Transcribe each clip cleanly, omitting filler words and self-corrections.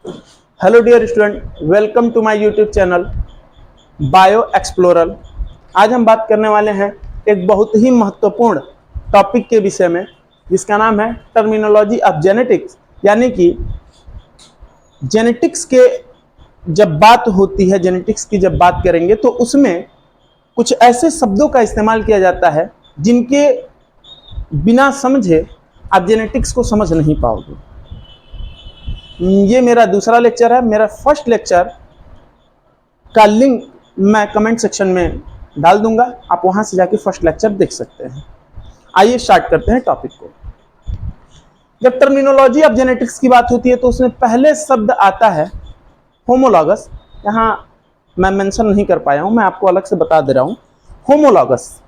Hello dear student, welcome to my YouTube channel bio explorer. आज हम बात करने वाले हैं एक बहुत ही महत्वपूर्ण टॉपिक के विषय में, जिसका नाम है टर्मिनोलॉजी ऑफ जेनेटिक्स। यानी कि जेनेटिक्स के जब बात होती है, जेनेटिक्स की जब बात करेंगे तो उसमें कुछ ऐसे शब्दों का इस्तेमाल किया जाता है जिनके बिना समझे आप जेनेटिक्स को समझ नहीं पाओगे। ये मेरा दूसरा लेक्चर है। मेरा फर्स्ट लेक्चर का लिंक मैं कमेंट सेक्शन में डाल दूंगा, आप वहां से जाके फर्स्ट लेक्चर देख सकते हैं। आइए स्टार्ट करते हैं टॉपिक को। जब टर्मिनोलॉजी ऑफ जेनेटिक्स की बात होती है तो उसमें पहले शब्द आता है होमोलॉगस। यहाँ मैं मेंशन नहीं कर पाया हूं, मैं आपको अलग से बता दे रहा हूं। होमोलॉगस,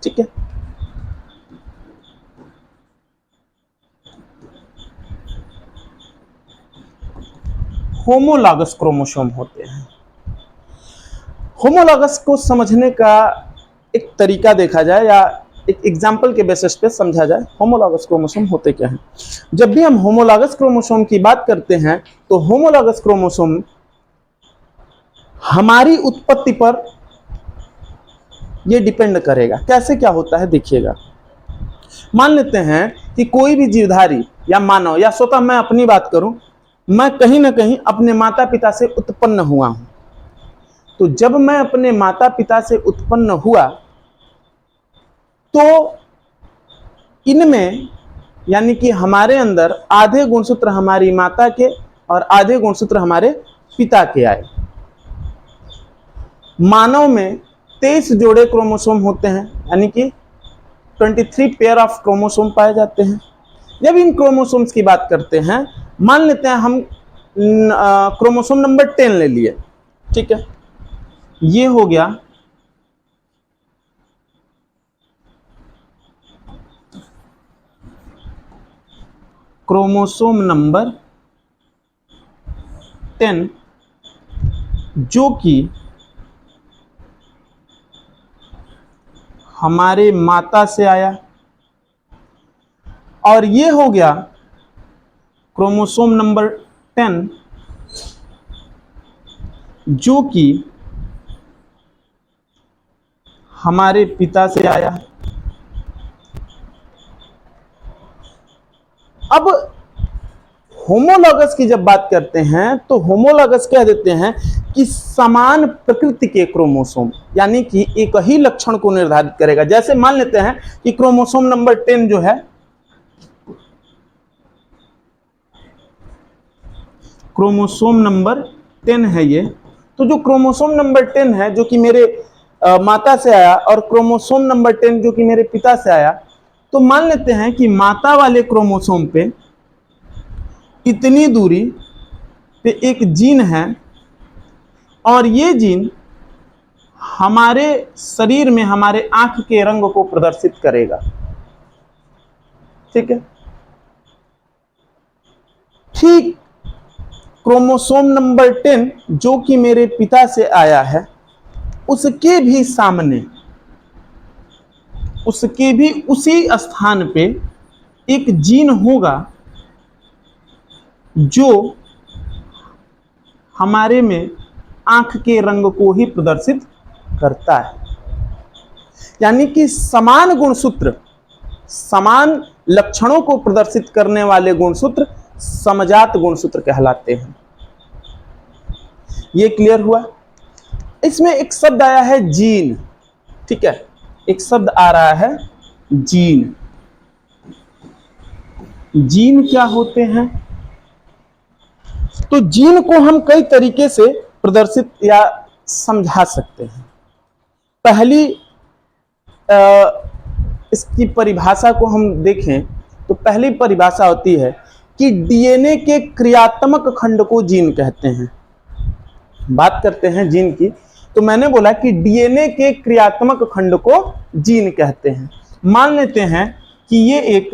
ठीक है। होमोलॉगस क्रोमोसोम होते हैं। होमोलॉगस को समझने का एक तरीका देखा जाए या एक एग्जाम्पल के बेसिस पे समझा जाए, होमोलॉगस क्रोमोसोम होते क्या हैं। जब भी हम होमोलॉगस क्रोमोसोम की बात करते हैं तो होमोलॉगस क्रोमोसोम हमारी उत्पत्ति पर ये डिपेंड करेगा। कैसे क्या होता है देखिएगा। मान लेते हैं कि कोई भी जीवधारी या मानव, या स्वतः मैं अपनी बात करूं, मैं कहीं ना कहीं अपने माता पिता से उत्पन्न हुआ हूं। तो जब मैं अपने माता पिता से उत्पन्न हुआ तो इनमें, यानी कि हमारे अंदर आधे गुणसूत्र हमारी माता के और आधे गुणसूत्र हमारे पिता के आए। मानव में 23 जोड़े क्रोमोसोम होते हैं, यानी कि 23 पेयर ऑफ क्रोमोसोम पाए जाते हैं। जब इन क्रोमोसोम्स की बात करते हैं, मान लेते हैं हम क्रोमोसोम नंबर 10 ले लिए, ठीक है। ये हो गया क्रोमोसोम नंबर 10, जो कि हमारे माता से आया। और ये हो गया क्रोमोसोम नंबर 10, जो कि हमारे पिता से आया। अब होमोलॉगस की जब बात करते हैं तो होमोलॉगस कह देते हैं कि समान प्रकृति के क्रोमोसोम, यानी कि एक ही लक्षण को निर्धारित करेगा। जैसे मान लेते हैं कि क्रोमोसोम नंबर 10 जो है, क्रोमोसोम नंबर 10 है ये। तो जो क्रोमोसोम नंबर 10 है जो कि मेरे माता से आया, और क्रोमोसोम नंबर 10 जो कि मेरे पिता से आया, तो मान लेते हैं कि माता वाले क्रोमोसोम पे इतनी दूरी पे एक जीन है, और ये जीन हमारे शरीर में हमारे आंख के रंग को प्रदर्शित करेगा, ठीक है। ठीक क्रोमोसोम नंबर 10 जो कि मेरे पिता से आया है, उसके भी सामने, उसके भी उसी स्थान पे एक जीन होगा जो हमारे में आंख के रंग को ही प्रदर्शित करता है। यानी कि समान गुणसूत्र, समान लक्षणों को प्रदर्शित करने वाले गुणसूत्र समजात गुणसूत्र कहलाते हैं। ये क्लियर हुआ। इसमें एक शब्द आया है जीन, ठीक है। एक शब्द आ रहा है जीन। जीन क्या होते हैं? तो जीन को हम कई तरीके से प्रदर्शित या समझा सकते हैं। पहली इसकी परिभाषा को हम देखें तो पहली परिभाषा होती है कि डीएनए के क्रियात्मक खंड को जीन कहते हैं। बात करते हैं जीन की, तो मैंने बोला कि डीएनए के क्रियात्मक खंड को जीन कहते हैं। मान लेते हैं कि ये एक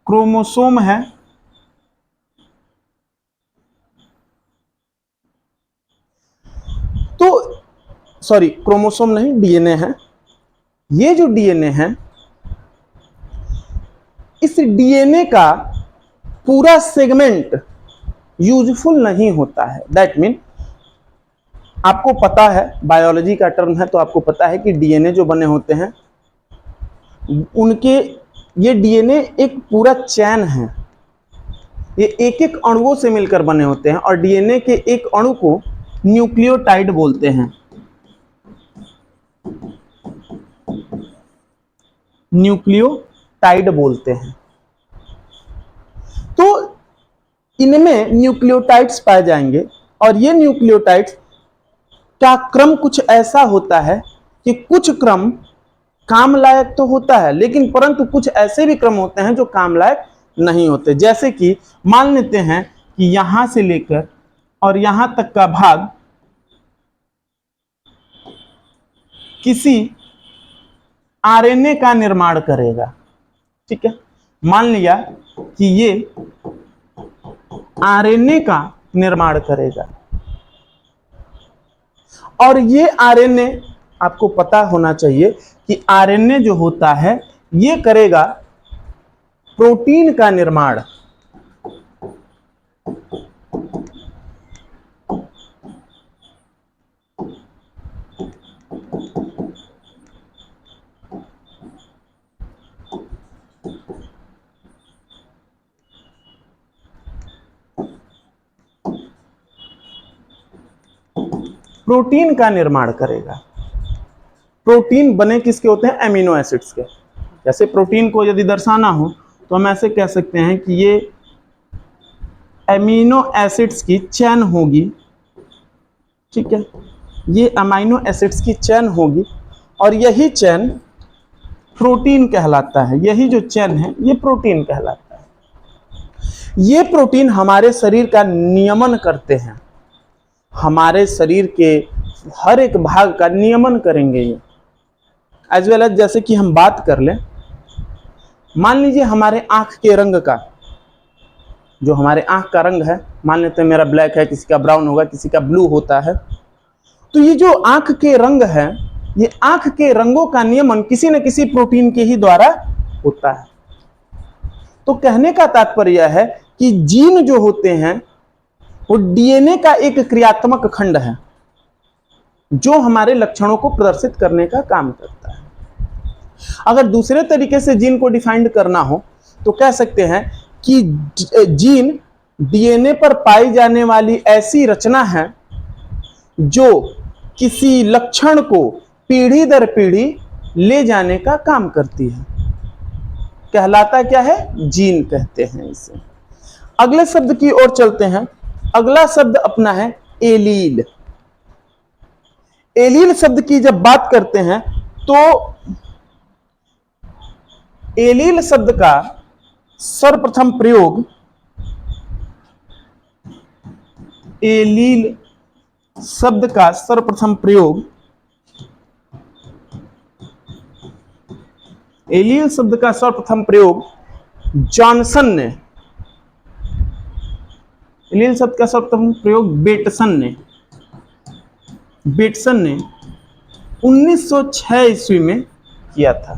क्रोमोसोम है, तो सॉरी क्रोमोसोम नहीं, डीएनए है। ये जो डीएनए है, इस डीएनए का पूरा सेगमेंट यूजफुल नहीं होता है। दैट मीन आपको पता है, बायोलॉजी का टर्म है तो आपको पता है कि डीएनए जो बने होते हैं उनके, ये डीएनए एक पूरा चैन है, ये एक एक अणुओं से मिलकर बने होते हैं और डीएनए के एक अणु को न्यूक्लियोटाइड बोलते हैं। न्यूक्लियोटाइड बोलते हैं। तो इनमें न्यूक्लियोटाइड्स पाए जाएंगे और ये न्यूक्लियोटाइड्स का क्रम कुछ ऐसा होता है कि कुछ क्रम काम लायक तो होता है, लेकिन परंतु कुछ ऐसे भी क्रम होते हैं जो काम लायक नहीं होते। जैसे कि मान लेते हैं कि यहां से लेकर और यहां तक का भाग किसी आरएनए का निर्माण करेगा। ठीक है, मान लिया कि ये आरएनए का निर्माण करेगा और ये आरएनए, आपको पता होना चाहिए कि आरएनए जो होता है ये करेगा प्रोटीन का निर्माण। प्रोटीन का निर्माण करेगा। प्रोटीन बने किसके होते हैं? एमिनो एसिड्स के। जैसे प्रोटीन को यदि दर्शाना हो तो हम ऐसे कह सकते हैं कि ये एमिनो एसिड्स की चेन होगी। ठीक है, ये अमाइनो एसिड्स की चेन होगी और यही चेन प्रोटीन कहलाता है। यही जो चेन है ये प्रोटीन कहलाता है। ये प्रोटीन हमारे शरीर का नियमन करते हैं, हमारे शरीर के हर एक भाग का नियमन करेंगे ये। एज वेल एज, जैसे कि हम बात कर लें, मान लीजिए हमारे आंख के रंग का, जो हमारे आंख का रंग है, मान लेते हैं मेरा ब्लैक है, किसी का ब्राउन होगा, किसी का ब्लू होता है। तो ये जो आंख के रंग है, ये आंख के रंगों का नियमन किसी न किसी प्रोटीन के ही द्वारा होता है। तो कहने का तात्पर्य है कि जीन जो होते हैं वो डीएनए का एक क्रियात्मक खंड है जो हमारे लक्षणों को प्रदर्शित करने का काम करता है। अगर दूसरे तरीके से जीन को डिफाइन करना हो तो कह सकते हैं कि जीन डीएनए पर पाई जाने वाली ऐसी रचना है जो किसी लक्षण को पीढ़ी दर पीढ़ी ले जाने का काम करती है। कहलाता क्या है? जीन कहते हैं इसे। अगले शब्द की ओर चलते हैं। अगला शब्द अपना है एलील। एलील शब्द की जब बात करते हैं तो एलील शब्द का सर्वप्रथम प्रयोग, एलील शब्द का सर्वप्रथम प्रयोग, एलील शब्द का सर्वप्रथम प्रयोग जॉनसन ने, एलील शब्द का सर्वप्रथम प्रयोग बेटसन ने 1906 ईस्वी में किया था।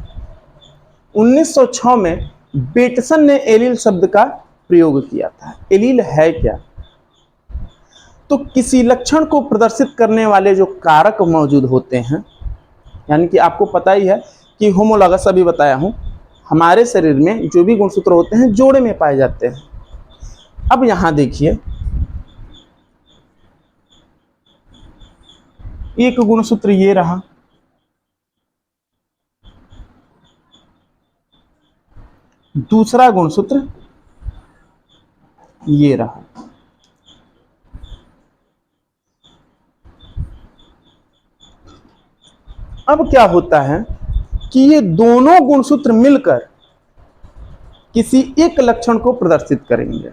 1906 में बेटसन ने एलील शब्द का प्रयोग किया था। एलील है क्या? तो किसी लक्षण को प्रदर्शित करने वाले जो कारक मौजूद होते हैं, यानी कि आपको पता ही है कि होमोलॉगस, अभी बताया हूं, हमारे शरीर में जो भी गुणसूत्र होते हैं जोड़े में पाए जाते हैं। अब यहां देखिए, एक गुणसूत्र ये रहा, दूसरा गुणसूत्र ये रहा। अब क्या होता है कि ये दोनों गुणसूत्र मिलकर किसी एक लक्षण को प्रदर्शित करेंगे।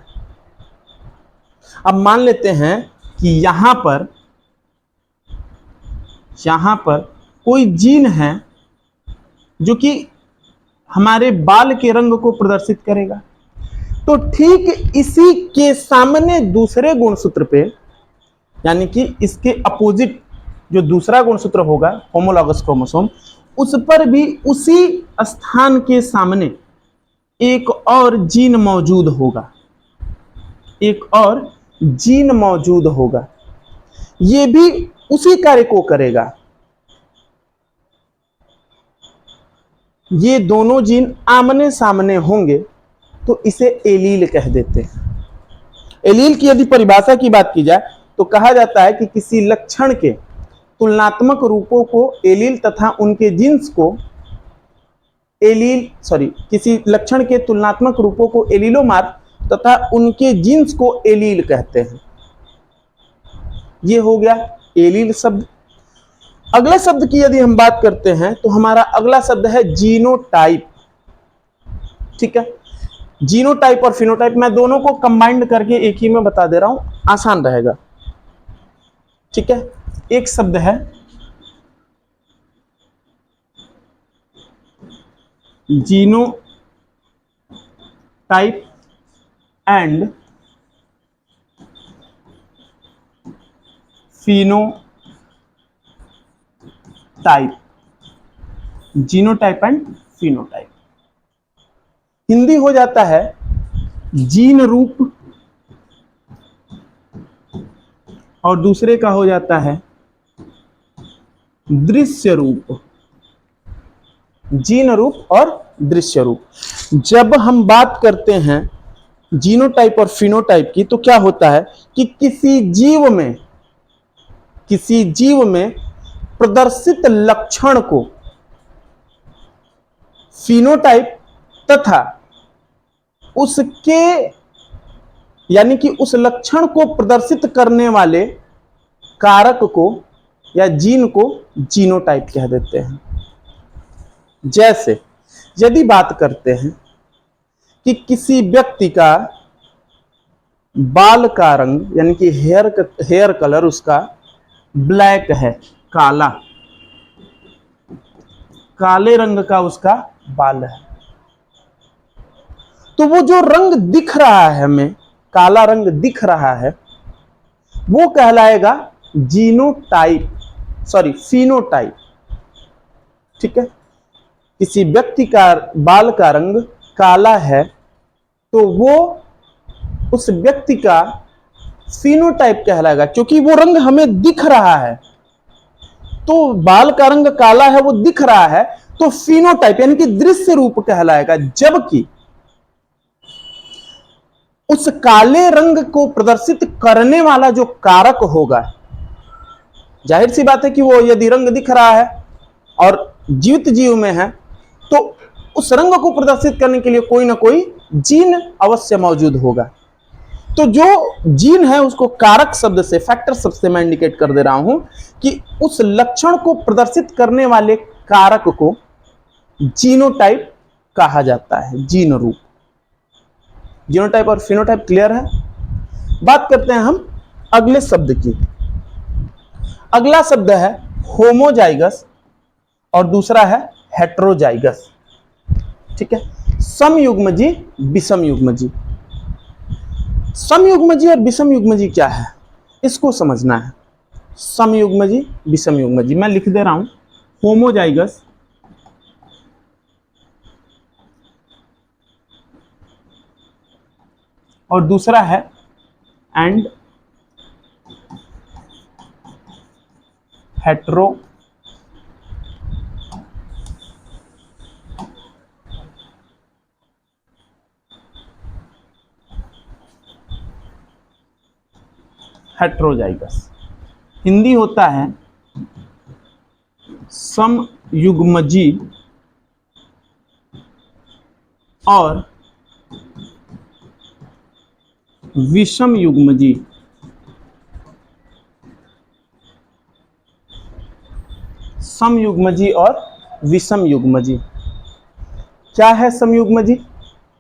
अब मान लेते हैं कि यहां पर कोई जीन है जो कि हमारे बाल के रंग को प्रदर्शित करेगा, तो ठीक इसी के सामने दूसरे गुणसूत्र पे, यानी कि इसके अपोजिट जो दूसरा गुणसूत्र होगा होमोलॉगस क्रोमोसोम, उस पर भी उसी स्थान के सामने एक और जीन मौजूद होगा, एक और जीन मौजूद होगा, ये भी उसी कार्य को करेगा। ये दोनों जीन आमने सामने होंगे तो इसे एलील कह देते हैं। एलील की यदि परिभाषा की बात की जाए तो कहा जाता है कि किसी लक्षण के तुलनात्मक रूपों को एलील तथा उनके जीन्स को किसी लक्षण के तुलनात्मक रूपों को एलीलोमार तथा उनके जीन्स को एलील कहते हैं। ये हो गया एलील शब्द। अगले शब्द की यदि हम बात करते हैं तो हमारा अगला शब्द है जीनोटाइप। ठीक है, जीनोटाइप और फिनोटाइप मैं दोनों को कंबाइंड करके एक ही में बता दे रहा हूं, आसान रहेगा। ठीक है, एक शब्द है genotype and phenotype. Genotype and phenotype Hindi हो जाता है जीन रूप और दूसरे का हो जाता है दृश्य रूप। जीन रूप और दृश्य रूप। जब हम बात करते हैं जीनोटाइप और फिनोटाइप की तो क्या होता है कि किसी जीव में प्रदर्शित लक्षण को फिनोटाइप तथा उसके यानी कि उस लक्षण को प्रदर्शित करने वाले कारक को या जीन को जीनोटाइप कह देते हैं। जैसे यदि बात करते हैं कि किसी व्यक्ति का बाल का रंग यानी कि हेयर कलर उसका ब्लैक है, काले रंग का उसका बाल है, तो वो जो रंग दिख रहा है, हमें काला रंग दिख रहा है, वो कहलाएगा फिनोटाइप। ठीक है, किसी व्यक्ति का बाल का रंग काला है तो वो उस व्यक्ति का फिनोटाइप कहलाएगा, क्योंकि वो रंग हमें दिख रहा है। तो बाल का रंग काला है, वो दिख रहा है, तो फिनोटाइप यानी कि दृश्य रूप कहलाएगा। जबकि उस काले रंग को प्रदर्शित करने वाला जो कारक होगा, जाहिर सी बात है कि वो यदि रंग दिख रहा है और जीवित जीव में है तो उस रंग को प्रदर्शित करने के लिए कोई ना कोई जीन अवश्य मौजूद होगा। तो जो जीन है उसको कारक शब्द से, फैक्टर शब्द से मैं इंडिकेट कर दे रहा हूं कि उस लक्षण को प्रदर्शित करने वाले कारक को जीनोटाइप कहा जाता है, जीन रूप। जीनोटाइप और फिनोटाइप क्लियर है। बात करते हैं हम अगले शब्द की। अगला शब्द है होमोजाइगस और दूसरा है हेट्रोजाइगस। ठीक है, समयुग्मजी, विषमयुग्मजी। समयुग्मजी और विषमयुग्मजी क्या है, इसको समझना है। समयुग्मजी, विषमयुग्मजी मैं लिख दे रहा हूं। होमोजाइगस और दूसरा है एंड हेट्रोजाइगस। हिंदी होता है समयुग्मजी और विषमयुग्मजी। समयुग्मजी और विषमयुग्मजी। क्या है समयुग्मजी,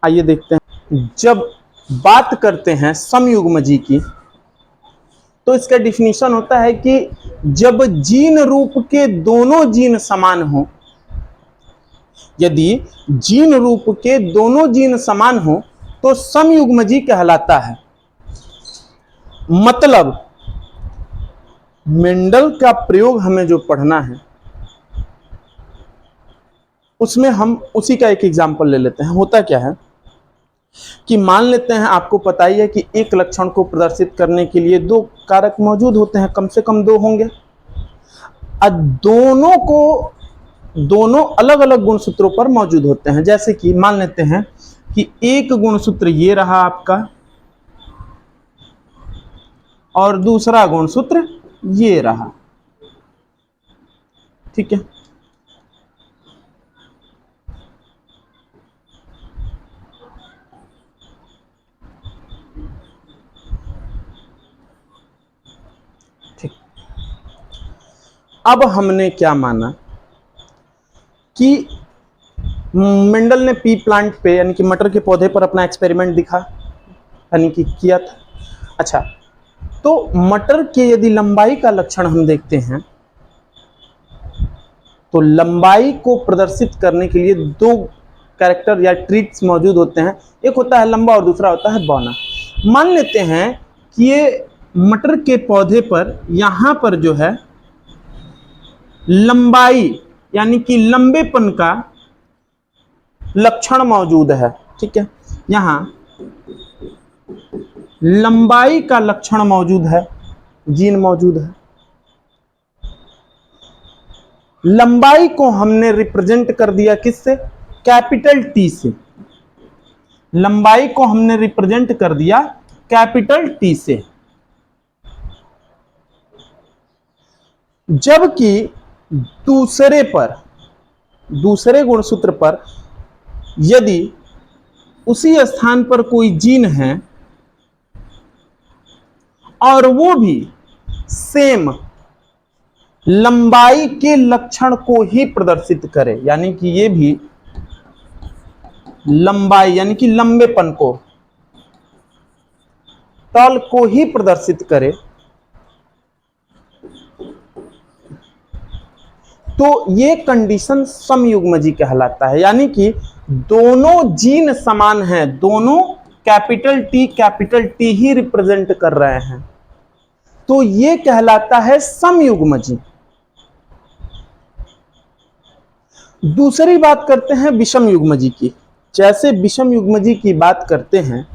आइए देखते हैं। जब बात करते हैं समयुग्मजी की तो इसका डिफिनीशन होता है कि जब जीन रूप के दोनों जीन समान हो, यदि जीन रूप के दोनों जीन समान हो तो समयुग्मजी कहलाता है। मतलब मेंडल का प्रयोग हमें जो पढ़ना है उसमें हम उसी का एक एग्जाम्पल ले लेते हैं। होता क्या है कि मान लेते हैं, आपको पता ही है कि एक लक्षण को प्रदर्शित करने के लिए दो कारक मौजूद होते हैं, कम से कम दो होंगे। अब दोनों अलग अलग गुणसूत्रों पर मौजूद होते हैं। जैसे कि मान लेते हैं कि एक गुणसूत्र ये रहा आपका और दूसरा गुणसूत्र ये रहा, ठीक है। ठीक, अब हमने क्या माना कि मेंडल ने पी प्लांट पे यानी कि मटर के पौधे पर अपना एक्सपेरिमेंट दिखा यानी कि किया था। अच्छा, तो मटर के यदि लंबाई का लक्षण हम देखते हैं तो लंबाई को प्रदर्शित करने के लिए दो कैरेक्टर या ट्रिक्स मौजूद होते हैं, एक होता है लंबा और दूसरा होता है बौना। मान लेते हैं कि ये मटर के पौधे पर यहां पर जो है लंबाई यानी कि लंबेपन का लक्षण मौजूद है, ठीक है। यहां लंबाई का लक्षण मौजूद है, जीन मौजूद है। लंबाई को हमने रिप्रेजेंट कर दिया किससे? कैपिटल टी से। लंबाई को हमने रिप्रेजेंट कर दिया कैपिटल टी से। जबकि दूसरे गुणसूत्र पर यदि उसी स्थान पर कोई जीन है और वो भी सेम लंबाई के लक्षण को ही प्रदर्शित करे, यानी कि ये भी लंबाई यानी कि लंबेपन को, तल को ही प्रदर्शित करे, तो ये कंडीशन समयुग्मजी कहलाता है। यानी कि दोनों जीन समान हैं, दोनों कैपिटल टी ही रिप्रेजेंट कर रहे हैं, तो ये कहलाता है समयुग्मजी। दूसरी बात करते हैं विषम युग्मजी की। जैसे विषम युग्मजी की बात करते हैं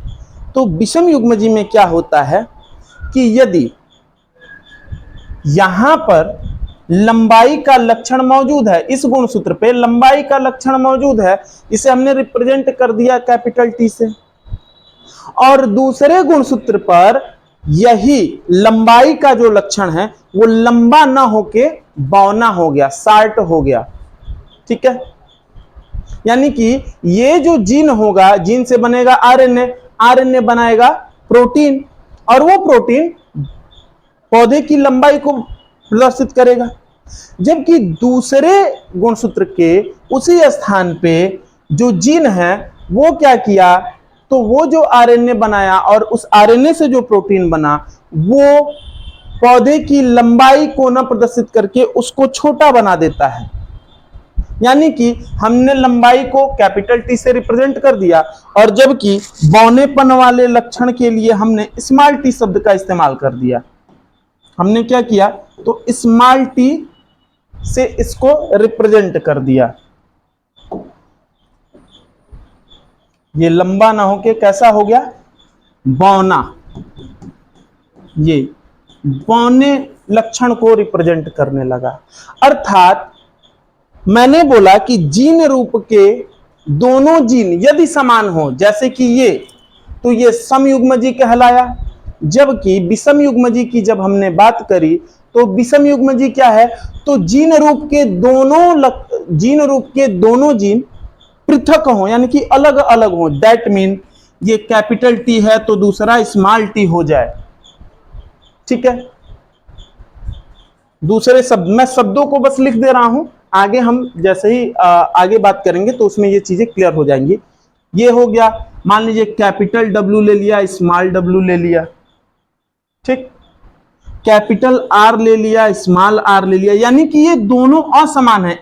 तो विषम युग्मजी में क्या होता है कि यदि यहां पर लंबाई का लक्षण मौजूद है, इस गुणसूत्र पे लंबाई का लक्षण मौजूद है, इसे हमने रिप्रेजेंट कर दिया कैपिटल टी से, और दूसरे गुणसूत्र पर यही लंबाई का जो लक्षण है वो लंबा ना होके बौना हो गया, शार्ट हो गया, ठीक है। यानी कि ये जो जीन होगा, जीन से बनेगा आरएनए, आरएनए बनाएगा प्रोटीन, और वो प्रोटीन पौधे की लंबाई को प्रदर्शित करेगा। जबकि दूसरे गुणसूत्र के उसी स्थान पे जो जीन है वो क्या किया, तो वो जो आरएनए बनाया और उस आरएनए से जो प्रोटीन बना वो पौधे की लंबाई को न प्रदर्शित करके उसको छोटा बना देता है। यानी कि हमने लंबाई को कैपिटल टी से रिप्रेजेंट कर दिया, और जबकि बौनेपन वाले लक्षण के लिए हमने स्मॉल टी शब्द का इस्तेमाल कर दिया। हमने क्या किया, तो स्मॉल टी से इसको रिप्रेजेंट कर दिया। ये लंबा ना होके कैसा हो गया, बौना। ये बौने लक्षण को रिप्रेजेंट करने लगा। अर्थात मैंने बोला कि जीन रूप के दोनों जीन यदि समान हो, जैसे कि ये, तो ये समयुग्मजी कहलाया। जबकि विषम युग्मजी की जब हमने बात करी तो विषम युग्मजी क्या है, तो जीन रूप के दोनों जीन पृथक हो, यानी कि अलग अलग हो। दैट मीन ये कैपिटल टी है तो दूसरा स्मॉल टी हो जाए, ठीक है। दूसरे शब्द, मैं शब्दों को बस लिख दे रहा हूं, आगे हम जैसे ही आगे बात करेंगे तो उसमें ये चीजें क्लियर हो जाएंगी। ये हो गया, मान लीजिए कैपिटल डब्ल्यू ले लिया, स्मॉल डब्ल्यू ले लिया, ठीक। कैपिटल आर ले लिया, स्मॉल आर ले लिया, यानी कि ये दोनों असमान है।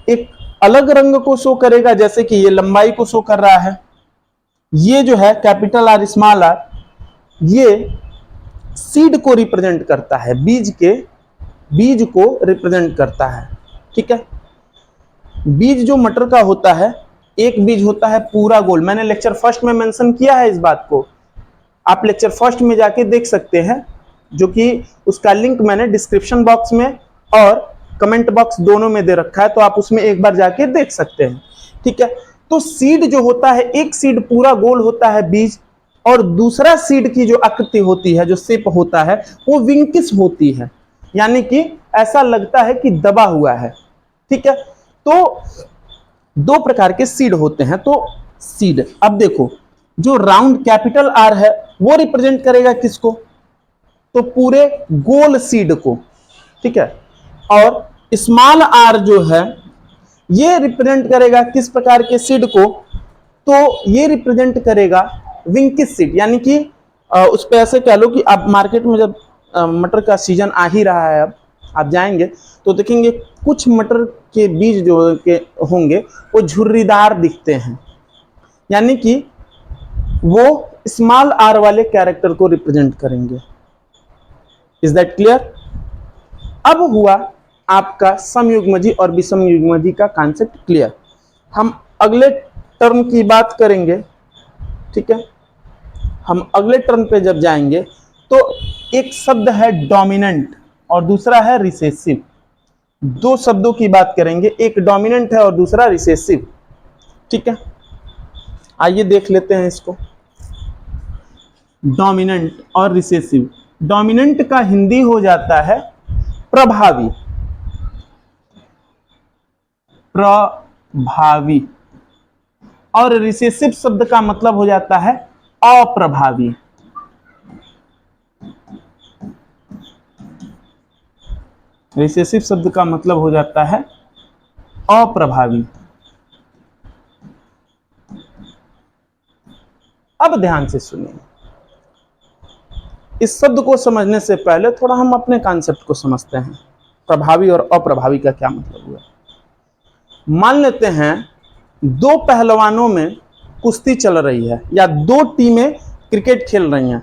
एक अलग रंग को शो करेगा, जैसे कि ये लंबाई को शो कर रहा है। ये जो है कैपिटल आर स्मॉल आर, ये सीड को रिप्रेजेंट करता है, बीज को रिप्रेजेंट करता है, ठीक है। बीज जो मटर का होता है एक बीज होता है पूरा गोल। मैंने लेक्चर फर्स्ट में मेंशन किया है इस बात को, आप लेक्चर फर्स्ट में जाके देख सकते हैं, जो कि उसका लिंक मैंने डिस्क्रिप्शन बॉक्स में और कमेंट बॉक्स दोनों में दे रखा है, तो आप उसमें एक बार जाके देख सकते हैं। ठीक है, तो सीड जो होता है, एक सीड पूरा गोल होता है बीज, और दूसरा सीड की जो आकृति होती है, जो शेप होता है, वो विंकिस होती है, यानी कि ऐसा लगता है कि दबा हुआ है। ठीक है, तो दो प्रकार के सीड होते हैं। तो सीड, अब देखो, जो राउंड कैपिटल आर है वो रिप्रेजेंट करेगा किसको? तो पूरे गोल सीड को। ठीक है, और स्मॉल आर जो है ये रिप्रेजेंट करेगा किस प्रकार के सीड को? तो ये रिप्रेजेंट करेगा विंकिस सीड, यानी कि उस पे ऐसे कह लो कि आप मार्केट में जब मटर का सीजन आ ही रहा है, अब आप जाएंगे तो देखेंगे कुछ मटर के बीज जो के होंगे वो झुर्रीदार दिखते हैं, यानी कि वो स्मॉल आर वाले कैरेक्टर को रिप्रेजेंट करेंगे। Is that clear? अब हुआ आपका समयुग्मजी और विषमयुग्मजी का कॉन्सेप्ट क्लियर। हम अगले टर्म की बात करेंगे। ठीक है, हम अगले टर्म पे जब जाएंगे तो एक शब्द है डोमिनेंट और दूसरा है रिसेसिव। दो शब्दों की बात करेंगे, एक डोमिनेंट है और दूसरा रिसेसिव। ठीक है, आइए देख लेते हैं इसको, डोमिनेंट और रिसेसिव। डोमिनेंट का हिंदी हो जाता है प्रभावी, प्रभावी, और रिसेसिव शब्द का मतलब हो जाता है अप्रभावी। रिसेसिव शब्द का मतलब हो जाता है अप्रभावी। अब ध्यान से सुनिए, इस शब्द को समझने से पहले थोड़ा हम अपने कॉन्सेप्ट को समझते हैं। प्रभावी और अप्रभावी का क्या मतलब हुआ? मान लेते हैं दो पहलवानों में कुश्ती चल रही है या दो टीमें क्रिकेट खेल रही हैं।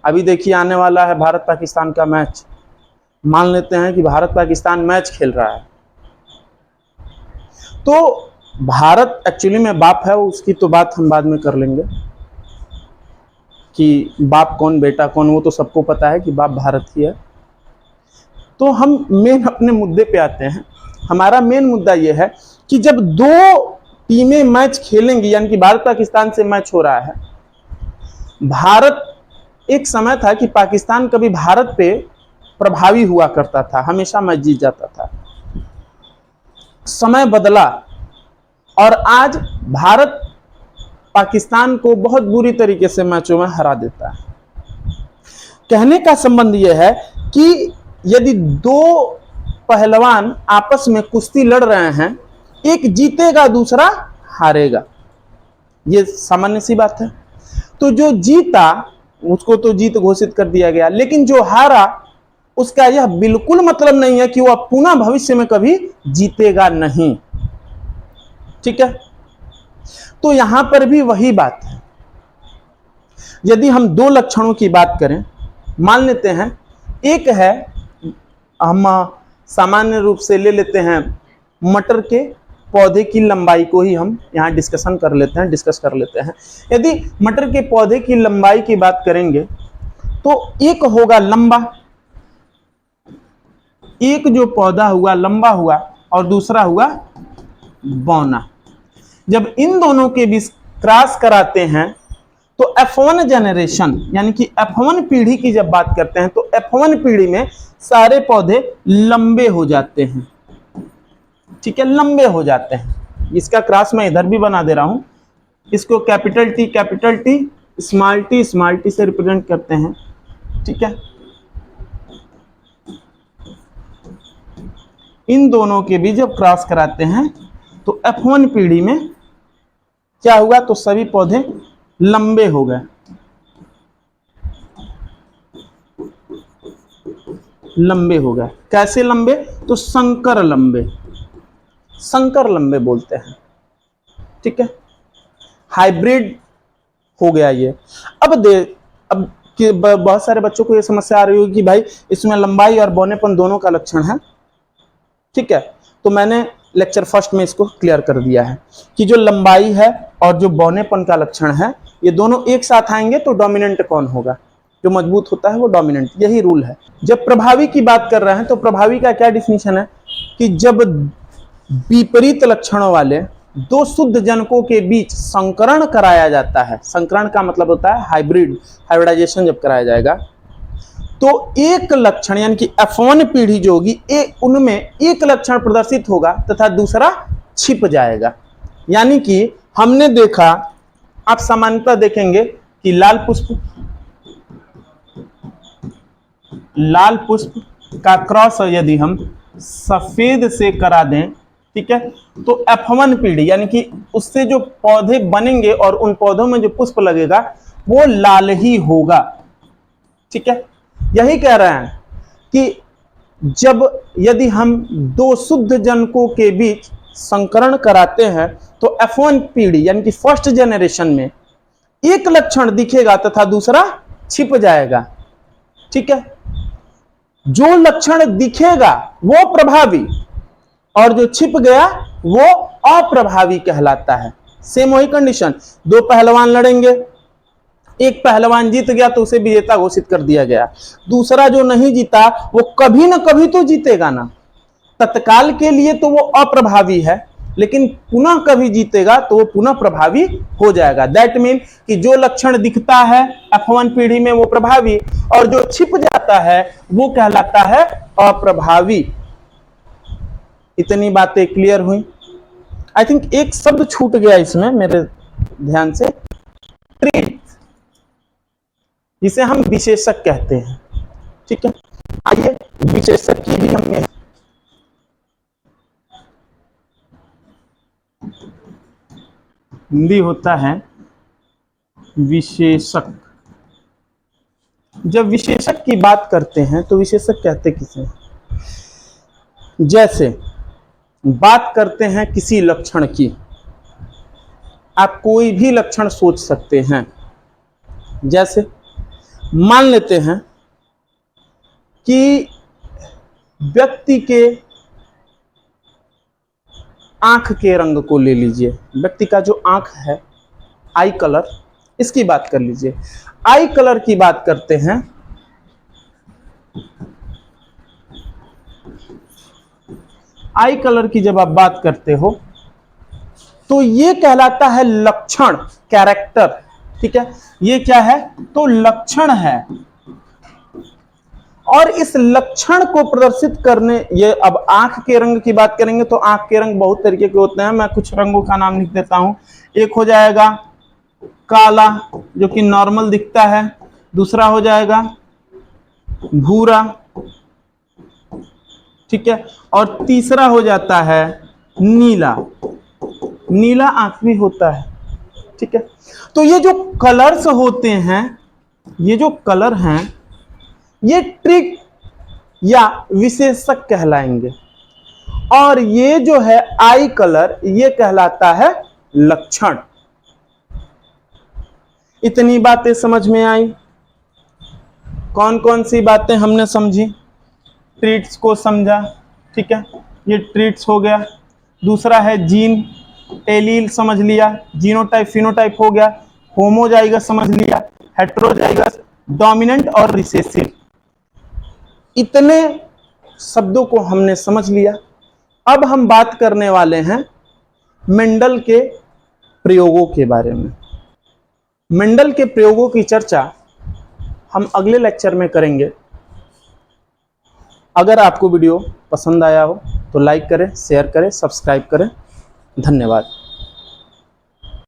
अभी देखिए आने वाला है भारत पाकिस्तान का मैच। मान लेते हैं कि भारत पाकिस्तान मैच खेल रहा है, तो भारत एक्चुअली में बाप है, उसकी तो बात हम बाद में कर लेंगे कि बाप कौन बेटा कौन, वो तो सबको पता है कि बाप भारत ही है। तो हम मेन अपने मुद्दे पे आते हैं। हमारा मेन मुद्दा यह है कि जब दो टीमें मैच खेलेंगी, यानी कि भारत पाकिस्तान से मैच हो रहा है, भारत, एक समय था कि पाकिस्तान कभी भारत पे प्रभावी हुआ करता था, हमेशा मैच जीत जाता था। समय बदला और आज भारत पाकिस्तान को बहुत बुरी तरीके से मैचों में हरा देता है। कहने का संबंध यह है कि यदि दो पहलवान आपस में कुश्ती लड़ रहे हैं, एक जीतेगा दूसरा हारेगा, यह सामान्य सी बात है। तो जो जीता उसको तो जीत घोषित कर दिया गया, लेकिन जो हारा उसका यह बिल्कुल मतलब नहीं है कि वह पुनः भविष्य में कभी जीतेगा नहीं। ठीक है, तो यहां पर भी वही बात है। यदि हम दो लक्षणों की बात करें, मान लेते हैं एक है, हम सामान्य रूप से ले लेते हैं मटर के पौधे की लंबाई को ही हम यहां डिस्कस कर लेते हैं। यदि मटर के पौधे की लंबाई की बात करेंगे तो एक होगा लंबा, एक जो पौधा हुआ लंबा हुआ और दूसरा हुआ बौना। जब इन दोनों के बीच क्रॉस कराते हैं तो F1 जनरेशन, यानी कि F1 पीढ़ी की जब बात करते हैं तो F1 पीढ़ी में सारे पौधे लंबे हो जाते हैं। ठीक है, लंबे हो जाते हैं। इसका क्रॉस मैं इधर भी बना दे रहा हूं, इसको कैपिटल टी स्मॉल टी से रिप्रेजेंट करते हैं। ठीक है, इन दोनों के बीच जब क्रॉस कराते हैं तो F1 पीढ़ी में क्या हुआ? तो सभी पौधे लंबे हो गए। लंबे हो गए, कैसे लंबे? तो संकर लंबे बोलते हैं। ठीक है, हाइब्रिड हो गया ये। अब बहुत सारे बच्चों को ये समस्या आ रही होगी कि भाई इसमें लंबाई और बौनेपन दोनों का लक्षण है। ठीक है, तो मैंने लेक्चर फर्स्ट में इसको क्लियर कर दिया है कि जो लंबाई है और जो बौनेपन का लक्षण है, ये दोनों एक साथ आएंगे तो डोमिनेंट कौन होगा? जो मजबूत होता है वो डोमिनेंट, यही रूल है। जब प्रभावी की बात कर रहे हैं तो प्रभावी का क्या डिफिनीशन है कि जब विपरीत लक्षणों वाले दो शुद्ध जनकों के बीच संकरण कराया जाता है, संकरण का मतलब होता है हाइब्रिडाइजेशन जब कराया जाएगा, तो एक लक्षण यानी कि F1 पीढ़ी जो होगी उनमें एक लक्षण प्रदर्शित होगा तथा दूसरा छिप जाएगा। यानी कि हमने देखा, आप सामान्यतः देखेंगे कि लाल पुष्प का क्रॉस यदि हम सफेद से करा दें, ठीक है, तो F1 पीढ़ी यानी कि उससे जो पौधे बनेंगे और उन पौधों में जो पुष्प लगेगा वो लाल ही होगा। ठीक है, यही कह रहे हैं कि जब यदि हम दो शुद्ध जनकों के बीच संकरण कराते हैं तो F1 पीढ़ी यानी कि फर्स्ट जनरेशन में एक लक्षण दिखेगा तथा दूसरा छिप जाएगा। ठीक है, जो लक्षण दिखेगा वो प्रभावी और जो छिप गया वो अप्रभावी कहलाता है। सेम वही कंडीशन, दो पहलवान लड़ेंगे, एक पहलवान जीत गया तो उसे विजेता घोषित कर दिया गया, दूसरा जो नहीं जीता वो कभी ना कभी तो जीतेगा ना, तत्काल के लिए तो वो अप्रभावी है लेकिन पुनः कभी जीतेगा तो वो पुनः प्रभावी हो जाएगा। दैट मीन कि जो लक्षण दिखता है F1 पीढ़ी में वो प्रभावी और जो छिप जाता है वो कहलाता है अप्रभावी। इतनी बातें क्लियर हुई। आई थिंक एक शब्द छूट गया इसमें मेरे ध्यान से, ट्रीट, जिसे हम विशेषक कहते हैं। ठीक है, आइए विशेषक की भी हमने हिंदी होता है विशेषक। जब विशेषक की बात करते हैं तो विशेषक कहते किसे? जैसे बात करते हैं किसी लक्षण की, आप कोई भी लक्षण सोच सकते हैं। जैसे मान लेते हैं कि व्यक्ति के आंख के रंग को ले लीजिए, व्यक्ति का जो आंख है, आई कलर, इसकी बात कर लीजिए। आई कलर की बात करते हैं, आई कलर की जब आप बात करते हो तो ये कहलाता है लक्षण, कैरेक्टर। ठीक है, ये क्या है? तो लक्षण है और इस लक्षण को प्रदर्शित करने, ये अब आंख के रंग की बात करेंगे तो आंख के रंग बहुत तरीके के होते हैं, मैं कुछ रंगों का नाम लिख देता हूं। एक हो जाएगा काला जो कि नॉर्मल दिखता है, दूसरा हो जाएगा भूरा, ठीक है, और तीसरा हो जाता है नीला। नीला आंख भी होता है। ठीक है, तो ये जो कलर्स होते हैं, ये जो कलर हैं, ये ट्रिक या विशेषक कहलाएंगे और ये जो है आई कलर, ये कहलाता है लक्षण। इतनी बातें समझ में आई? कौन कौन सी बातें हमने समझी? ट्रीट्स को समझा, ठीक है, ये ट्रीट्स हो गया। दूसरा है जीन, एलील समझ लिया, जीनोटाइप फिनोटाइप हो गया, होमोजाइगस समझ लिया, हेटेरोजाइगस, डोमिनेंट और रिसेसिव। इतने शब्दों को हमने समझ लिया। अब हम बात करने वाले हैं मेंडल के प्रयोगों के बारे में। मेंडल के प्रयोगों की चर्चा हम अगले लेक्चर में करेंगे। अगर आपको वीडियो पसंद आया हो तो लाइक करें, शेयर करें, सब्सक्राइब करें। धन्यवाद।